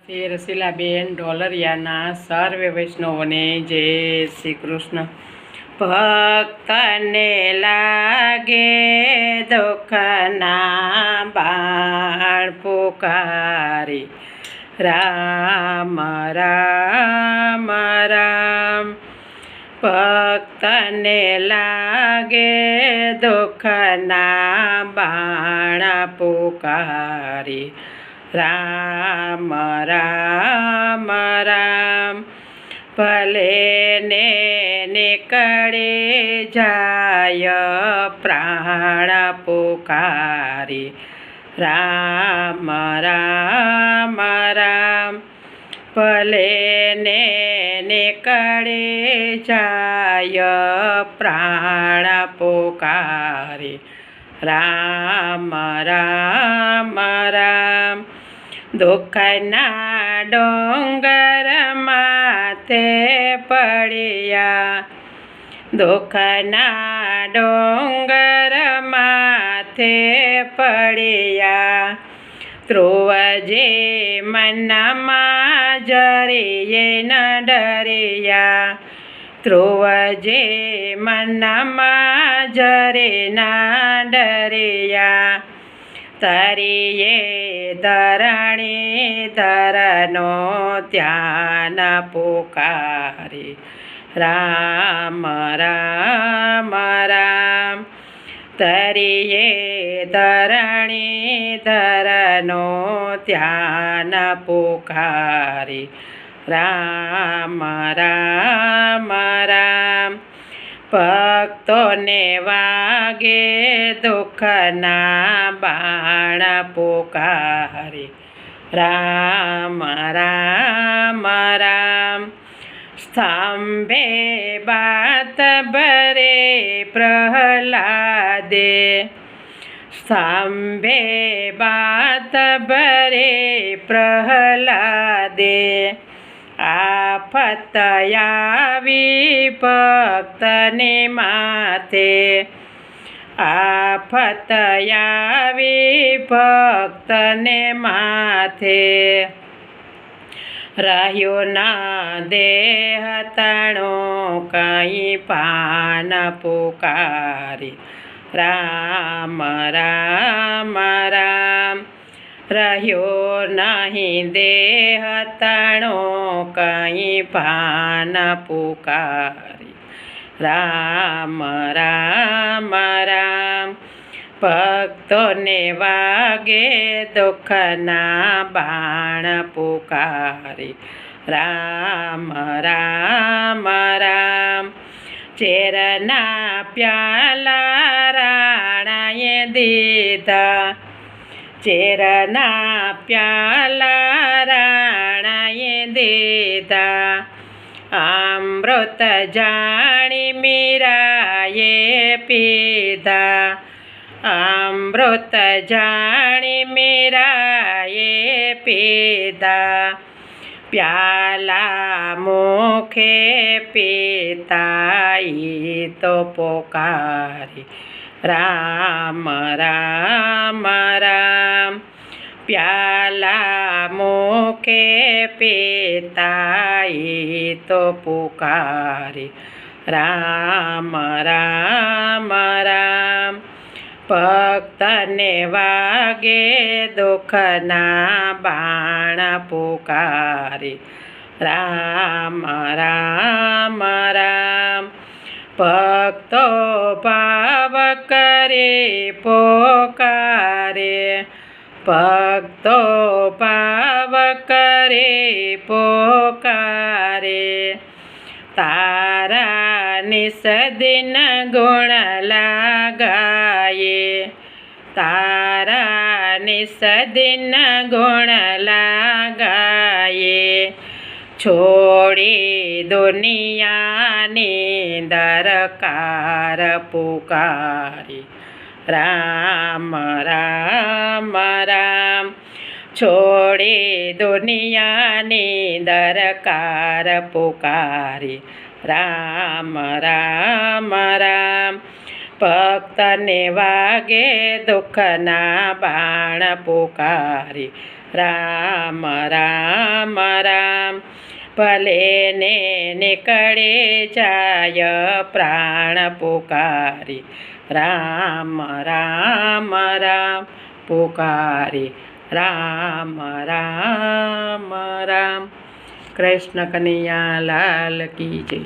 શ્રી રસીલાબેન ડોલરિયાના સર્વે વૈષ્ણવોને જય શ્રી કૃષ્ણ. ભક્તને લાગે દુઃખના બાણ પુકારી, રામ રામ રામ. ભક્તને લાગે દુઃખના બાણ પુકારી, રામ રામ રામ. ભલે ને નીકળે જાય પ્રાણ પુકારી, રામ રામ રામ. ભલે ને નીકળે જાય પ્રાણ પુકારી, રામ રામ રામ. દુઃખના ડોંગર માથે પડ્યા, દુઃખના ડોંગર માથે પડ્યા. ધ્રુવજે મનમાં જરીએ ન ડર્યા, ધ્રુવજે મનમાં જરે ના ડર્યા. તરીએ ધરણી ધરનો ધ્યાન પુકારી, રામ રામ રામ. તરીએ ધરણી ધરનો ધ્યાન પુકારી, રામ રામ રામ. ભક્તોને વાગે દુઃખના બાણ પુકારી, રામ રામ રામ. સ્તંભે બાત ભરે પ્રહલાદે, સ્તંભે બાત ભરે પ્રહલાદે. આફત આવી ભક્તને માથે, આફત આવી ભક્તને માથે. રહ્યો ના દેહ તણો કંઈ પાન પુકારી, રામ રામ રામ. રહ્યો નહીં દેહ તણો કંઈ પાન પુકારી, રામ રામ રામ. ભક્તોને વાગે દુઃખના બાણ પુકારી, રામ રામ રામ. ઝેરના પ્યાલા રાણાએ દીધા, ઝેરના પ્યાલા રાણાએ દીધા. અમૃત જાણી મીરાએ પીધા, અમૃત જાણી મીરાએ પીધા. પ્યાલા મુખે પીતા ઈ તો પોકારી, રામ રામ રામ. પ્યાલા મુખે પીતા ઈ તો પુકારી, રામ રામ રામ. ભક્તને વાગે દુઃખના બાણ પુકારી, રામ રામ રામ. ભક્તો ભાવ કરે પોકારે, ભક્તો ભાવ કરે પોકારે. તારા નિસદિન ગુણ લાગાયે, તારા નિસદિન ગુણ લાગાયે. છોડી દુનિયાની દરકાર પુકારી, રામ રામ રામ. છોડી દુનિયાની દરકાર પુકારી, રામ રામ રામ. ભક્તને વાગે દુઃખના બાણ પુકારી, રામ રામ રામ ભલે ને નીકળે જાય પ્રાણ પુકારી રામ રામ રામ પુકારી રામ રામ રામ. કૃષ્ણ કનૈયા લાલ કી જય.